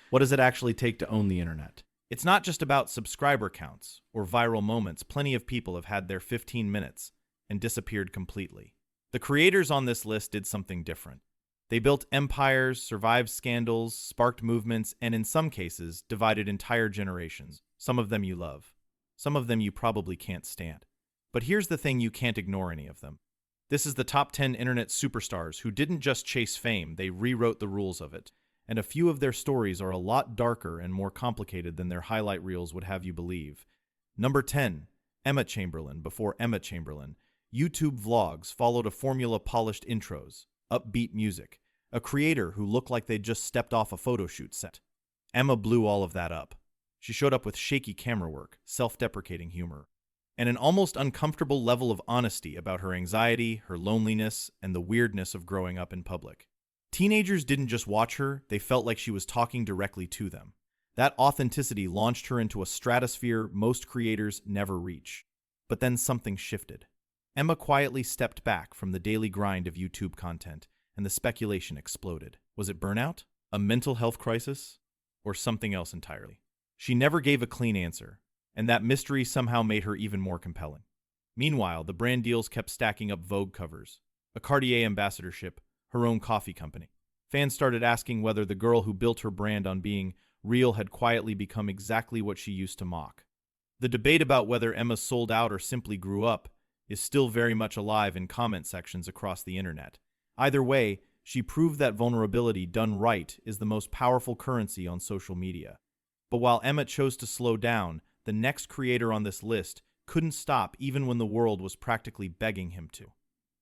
What does it actually take to own the internet? It's not just about subscriber counts or viral moments. Plenty of people have had their 15 minutes and disappeared completely. The creators on this list did something different. They built empires, survived scandals, sparked movements, and in some cases, divided entire generations. Some of them you love. Some of them you probably can't stand. But here's the thing, you can't ignore any of them. This is the top 10 internet superstars who didn't just chase fame, they rewrote the rules of it. And a few of their stories are a lot darker and more complicated than their highlight reels would have you believe. Number 10, Emma Chamberlain. Before Emma Chamberlain, YouTube vlogs followed a formula: polished intros, upbeat music, a creator who looked like they'd just stepped off a photo shoot set. Emma blew all of that up. She showed up with shaky camera work, self-deprecating humor, and an almost uncomfortable level of honesty about her anxiety, her loneliness, and the weirdness of growing up in public. Teenagers didn't just watch her, they felt like she was talking directly to them. That authenticity launched her into a stratosphere most creators never reach. But then something shifted. Emma quietly stepped back from the daily grind of YouTube content, and the speculation exploded. Was it burnout? A mental health crisis? Or something else entirely? She never gave a clean answer, and that mystery somehow made her even more compelling. Meanwhile, the brand deals kept stacking up: Vogue covers, a Cartier ambassadorship, her own coffee company. Fans started asking whether the girl who built her brand on being real had quietly become exactly what she used to mock. The debate about whether Emma sold out or simply grew up is still very much alive in comment sections across the internet. Either way, she proved that vulnerability done right is the most powerful currency on social media. But while Emma chose to slow down, the next creator on this list couldn't stop even when the world was practically begging him to.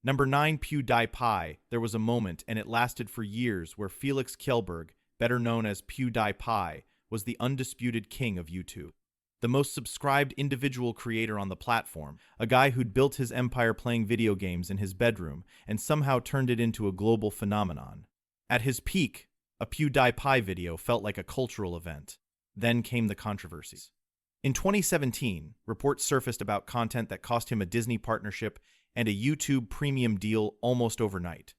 Number 9, PewDiePie. There was a moment, and it lasted for years, where Felix Kjellberg, better known as PewDiePie, was the undisputed king of YouTube. The most subscribed individual creator on the platform, a guy who'd built his empire playing video games in his bedroom and somehow turned it into a global phenomenon. At his peak, a PewDiePie video felt like a cultural event. Then came the controversies. In 2017, reports surfaced about content that cost him a Disney partnership and a YouTube premium deal almost overnight.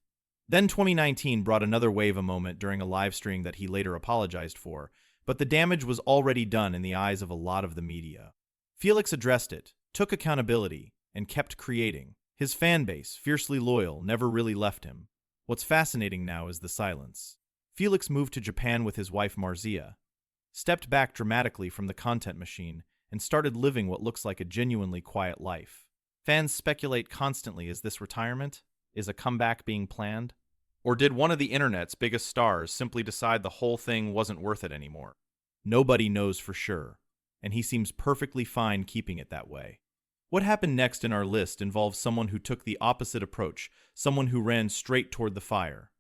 Then 2019 brought another wave, a moment during a live stream that he later apologized for, but the damage was already done in the eyes of a lot of the media. Felix addressed it, took accountability, and kept creating. His fan base, fiercely loyal, never really left him. What's fascinating now is the silence. Felix moved to Japan with his wife Marzia, stepped back dramatically from the content machine, and started living what looks like a genuinely quiet life. Fans speculate constantly: is this retirement? Is a comeback being planned? Or did one of the internet's biggest stars simply decide the whole thing wasn't worth it anymore? Nobody knows for sure, and he seems perfectly fine keeping it that way. What happened next in our list involves someone who took the opposite approach, someone who ran straight toward the fire.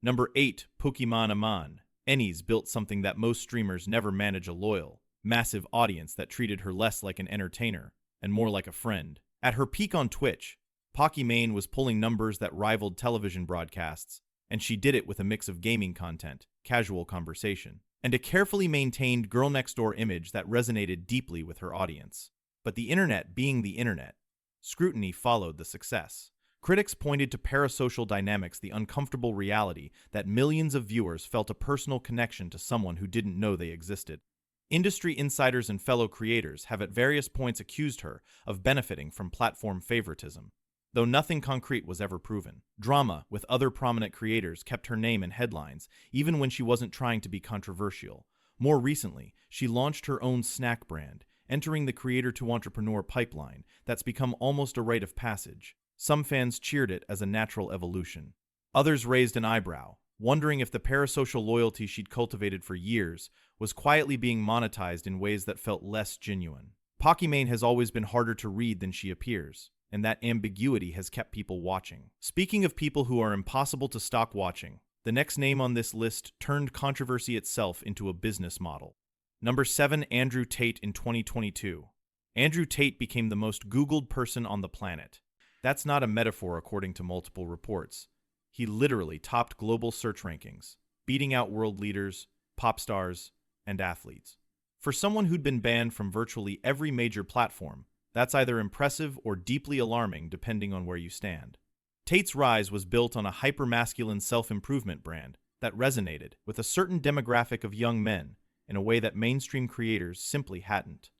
Number 8, Pokimane. Ennie's built something that most streamers never manage: a loyal, massive audience that treated her less like an entertainer and more like a friend. At her peak on Twitch, Pokimane was pulling numbers that rivaled television broadcasts, and she did it with a mix of gaming content, casual conversation, and a carefully maintained girl-next-door image that resonated deeply with her audience. But the internet being the internet, scrutiny followed the success. Critics pointed to parasocial dynamics, the uncomfortable reality that millions of viewers felt a personal connection to someone who didn't know they existed. Industry insiders and fellow creators have at various points accused her of benefiting from platform favoritism, though nothing concrete was ever proven. Drama with other prominent creators kept her name in headlines, even when she wasn't trying to be controversial. More recently, she launched her own snack brand, entering the creator-to-entrepreneur pipeline that's become almost a rite of passage. Some fans cheered it as a natural evolution. Others raised an eyebrow, wondering if the parasocial loyalty she'd cultivated for years was quietly being monetized in ways that felt less genuine. Pokimane has always been harder to read than she appears, and that ambiguity has kept people watching. Speaking of people who are impossible to stop watching, the next name on this list turned controversy itself into a business model. Number 7, Andrew Tate. In 2022, Andrew Tate became the most Googled person on the planet. That's not a metaphor, according to multiple reports. He literally topped global search rankings, beating out world leaders, pop stars, and athletes. For someone who'd been banned from virtually every major platform, that's either impressive or deeply alarming, depending on where you stand. Tate's rise was built on a hyper-masculine self-improvement brand, that resonated with a certain demographic of young men in a way that mainstream creators simply hadn't.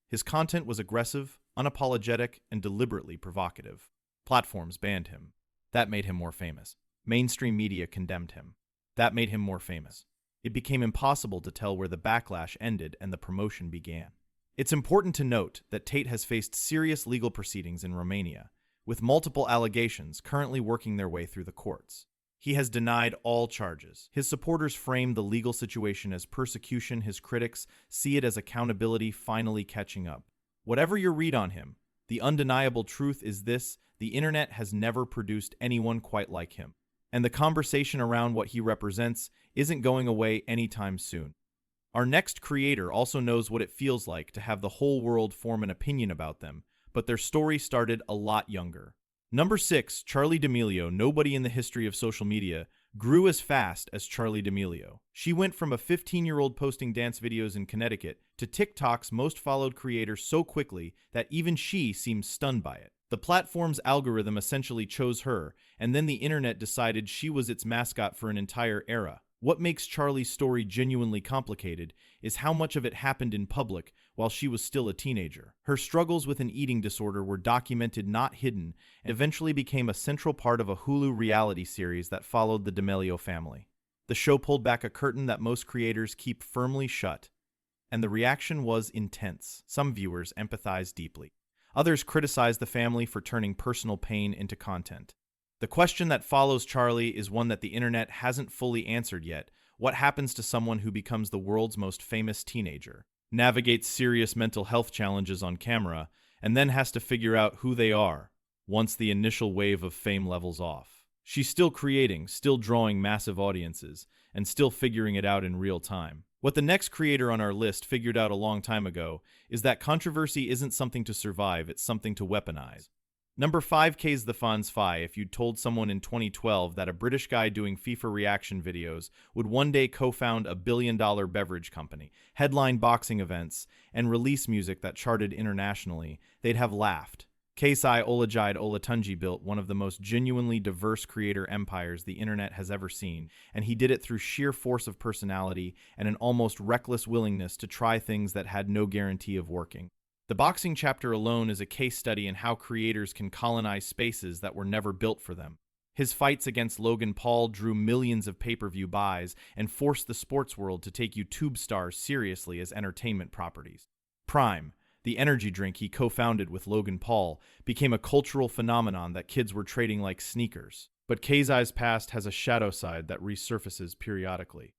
His content was aggressive, unapologetic, and deliberately provocative. Platforms banned him. That made him more famous. Mainstream media condemned him. That made him more famous. It became impossible to tell where the backlash ended and the promotion began. It's important to note that Tate has faced serious legal proceedings in Romania, with multiple allegations currently working their way through the courts. He has denied all charges. His supporters frame the legal situation as persecution. His critics see it as accountability finally catching up. Whatever your read on him, the undeniable truth is this: the internet has never produced anyone quite like him. And the conversation around what he represents isn't going away anytime soon. Our next creator also knows what it feels like to have the whole world form an opinion about them, but their story started a lot younger. Number 6, Charli D'Amelio. Nobody in the history of social media grew as fast as Charli D'Amelio. She went from a 15-year-old posting dance videos in Connecticut to TikTok's most followed creator so quickly that even she seems stunned by it. The platform's algorithm essentially chose her, and then the internet decided she was its mascot for an entire era. What makes Charli's story genuinely complicated is how much of it happened in public while she was still a teenager. Her struggles with an eating disorder were documented, not hidden, and eventually became a central part of a Hulu reality series that followed the Damelio family. The show pulled back a curtain that most creators keep firmly shut, and the reaction was intense. Some viewers empathized deeply. Others criticized the family for turning personal pain into content. The question that follows Charli is one that the internet hasn't fully answered yet. What happens to someone who becomes the world's most famous teenager, navigates serious mental health challenges on camera, and then has to figure out who they are once the initial wave of fame levels off? She's still creating, still drawing massive audiences, and still figuring it out in real time. What the next creator on our list figured out a long time ago is that controversy isn't something to survive, it's something to weaponize. Number 5, K's the Fonz Fi. If you'd told someone in 2012 that a British guy doing FIFA reaction videos would one day co-found a billion-dollar beverage company, headline boxing events, and release music that charted internationally, they'd have laughed. Kasai Olajide Olatunji built one of the most genuinely diverse creator empires the internet has ever seen, and he did it through sheer force of personality and an almost reckless willingness to try things that had no guarantee of working. The boxing chapter alone is a case study in how creators can colonize spaces that were never built for them. His fights against Logan Paul drew millions of pay-per-view buys and forced the sports world to take YouTube stars seriously as entertainment properties. Prime, the energy drink he co-founded with Logan Paul, became a cultural phenomenon that kids were trading like sneakers. But Kasai's past has a shadow side that resurfaces periodically.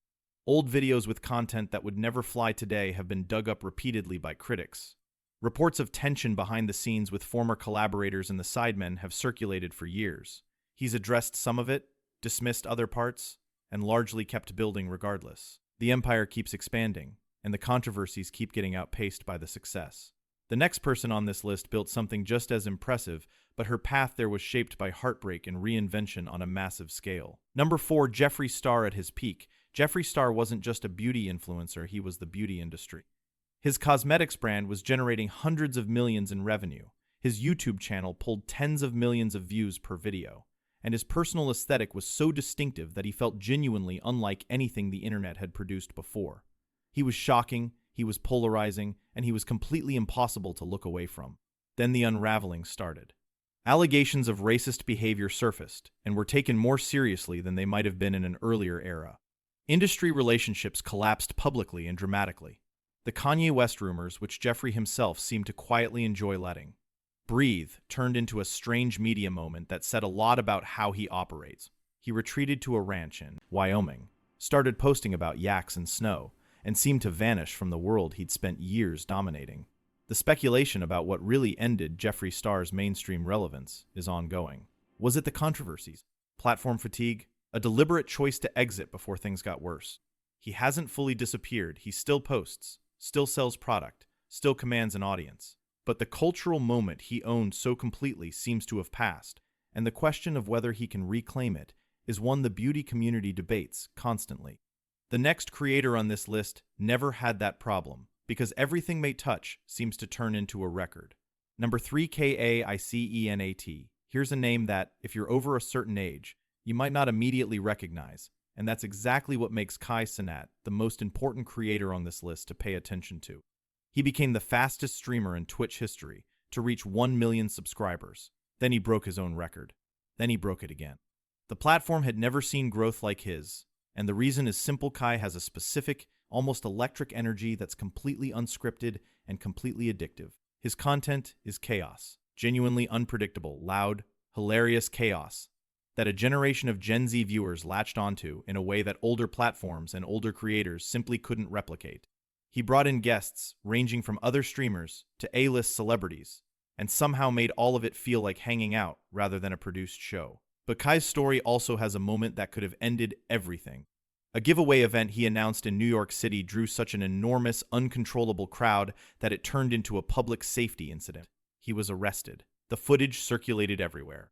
Old videos with content that would never fly today have been dug up repeatedly by critics. Reports of tension behind the scenes with former collaborators and the sidemen have circulated for years. He's addressed some of it, dismissed other parts, and largely kept building regardless. The empire keeps expanding, and the controversies keep getting outpaced by the success. The next person on this list built something just as impressive, but her path there was shaped by heartbreak and reinvention on a massive scale. Number 4, Jeffree Star. At his peak, Jeffree Star wasn't just a beauty influencer, he was the beauty industry. His cosmetics brand was generating hundreds of millions in revenue. His YouTube channel pulled tens of millions of views per video. And his personal aesthetic was so distinctive that he felt genuinely unlike anything the internet had produced before. He was shocking, he was polarizing, and he was completely impossible to look away from. Then the unraveling started. Allegations of racist behavior surfaced and were taken more seriously than they might have been in an earlier era. Industry relationships collapsed publicly and dramatically. The Kanye West rumors, which Jeffree himself seemed to quietly enjoy letting breathe, turned into a strange media moment that said a lot about how he operates. He retreated to a ranch in Wyoming, started posting about yaks and snow, and seemed to vanish from the world he'd spent years dominating. The speculation about what really ended Jeffree Star's mainstream relevance is ongoing. Was it the controversies? Platform fatigue? A deliberate choice to exit before things got worse? He hasn't fully disappeared. He still posts, still sells product, still commands an audience. But the cultural moment he owned so completely seems to have passed, and the question of whether he can reclaim it is one the beauty community debates constantly. The next creator on this list never had that problem, because everything they touch seems to turn into a record. Number 3, Kai Cenat. Here's a name that, if you're over a certain age, you might not immediately recognize, And that's exactly what makes Kai Cenat the most important creator on this list to pay attention to. He became the fastest streamer in Twitch history to reach 1 million subscribers. Then he broke his own record. Then he broke it again. The platform had never seen growth like his, and the reason is simple. Kai has a specific, almost electric energy that's completely unscripted and completely addictive. His content is chaos, genuinely unpredictable, loud, hilarious chaos that a generation of Gen Z viewers latched onto in a way that older platforms and older creators simply couldn't replicate. He brought in guests ranging from other streamers to A-list celebrities, and somehow made all of it feel like hanging out rather than a produced show. But Kai's story also has a moment that could have ended everything. A giveaway event he announced in New York City drew such an enormous, uncontrollable crowd that it turned into a public safety incident. He was arrested. The footage circulated everywhere.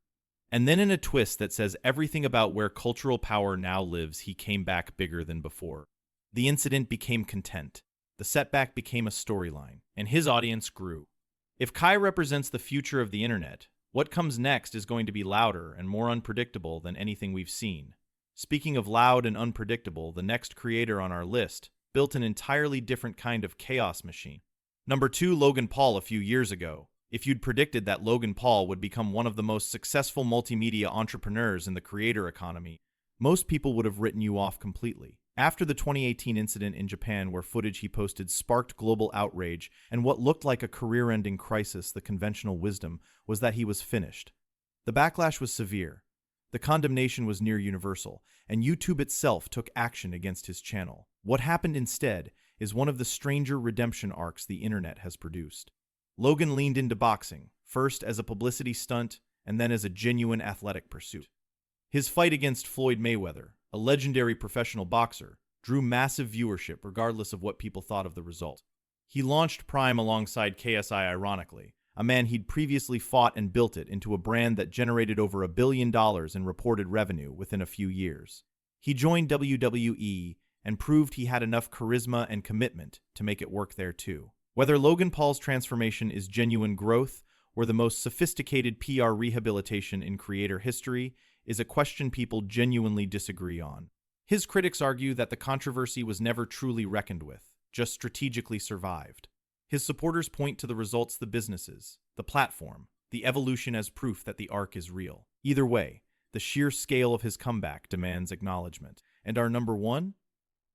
And then in a twist that says everything about where cultural power now lives, he came back bigger than before. The incident became content. The setback became a storyline, and his audience grew. If Kai represents the future of the internet, what comes next is going to be louder and more unpredictable than anything we've seen. Speaking of loud and unpredictable, the next creator on our list built an entirely different kind of chaos machine. Number 2, Logan Paul. A few years ago, if you'd predicted that Logan Paul would become one of the most successful multimedia entrepreneurs in the creator economy, most people would have written you off completely. After the 2018 incident in Japan where footage he posted sparked global outrage and what looked like a career-ending crisis, the conventional wisdom was that he was finished. The backlash was severe. The condemnation was near universal, and YouTube itself took action against his channel. What happened instead is one of the stranger redemption arcs the internet has produced. Logan leaned into boxing, first as a publicity stunt and then as a genuine athletic pursuit. His fight against Floyd Mayweather, a legendary professional boxer, drew massive viewership regardless of what people thought of the result. He launched Prime alongside KSI, ironically, a man he'd previously fought, and built it into a brand that generated over $1 billion in reported revenue within a few years. He joined WWE and proved he had enough charisma and commitment to make it work there too. Whether Logan Paul's transformation is genuine growth or the most sophisticated PR rehabilitation in creator history is a question people genuinely disagree on. His critics argue that the controversy was never truly reckoned with, just strategically survived. His supporters point to the results, the businesses, the platform, the evolution as proof that the arc is real. Either way, the sheer scale of his comeback demands acknowledgement. And our number 1?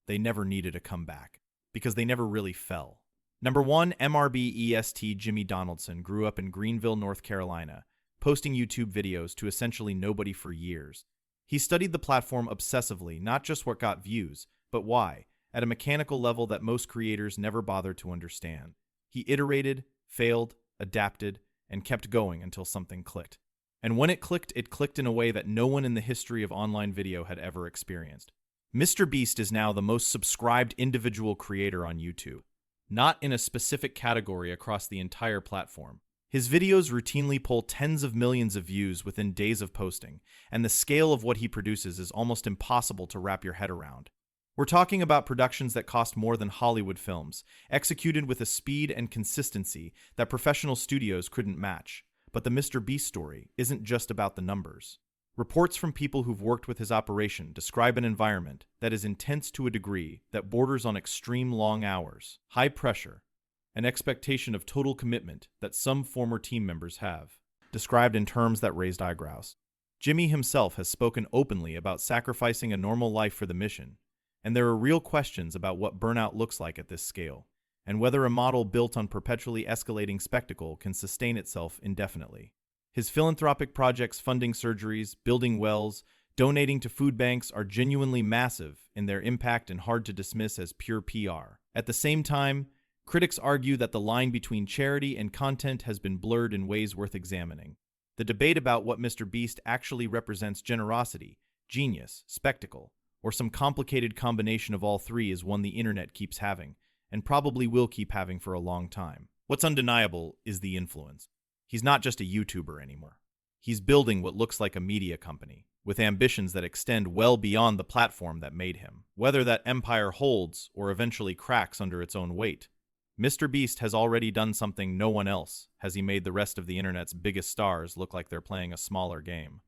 They never needed a comeback, because they never really fell. Number 1, MrBeast. Jimmy Donaldson grew up in Greenville, North Carolina, posting YouTube videos to essentially nobody for years. He studied the platform obsessively, not just what got views, but why, at a mechanical level that most creators never bothered to understand. He iterated, failed, adapted, and kept going until something clicked. And when it clicked in a way that no one in the history of online video had ever experienced. MrBeast is now the most subscribed individual creator on YouTube, not in a specific category across the entire platform. His videos routinely pull tens of millions of views within days of posting, and the scale of what he produces is almost impossible to wrap your head around. We're talking about productions that cost more than Hollywood films, executed with a speed and consistency that professional studios couldn't match. But the MrBeast story isn't just about the numbers. Reports from people who've worked with his operation describe an environment that is intense to a degree that borders on extreme long hours, high pressure, an expectation of total commitment that some former team members have, described in terms that raised eyebrows. Jimmy himself has spoken openly about sacrificing a normal life for the mission, and there are real questions about what burnout looks like at this scale, and whether a model built on perpetually escalating spectacle can sustain itself indefinitely. His philanthropic projects, funding surgeries, building wells, donating to food banks are genuinely massive in their impact and hard to dismiss as pure PR. At the same time, critics argue that the line between charity and content has been blurred in ways worth examining. The debate about what MrBeast actually represents, generosity, genius, spectacle, or some complicated combination of all three, is one the internet keeps having, and probably will keep having for a long time. What's undeniable is the influence. He's not just a YouTuber anymore. He's building what looks like a media company, with ambitions that extend well beyond the platform that made him. Whether that empire holds or eventually cracks under its own weight, MrBeast has already done something no one else has. He made the rest of the internet's biggest stars look like they're playing a smaller game.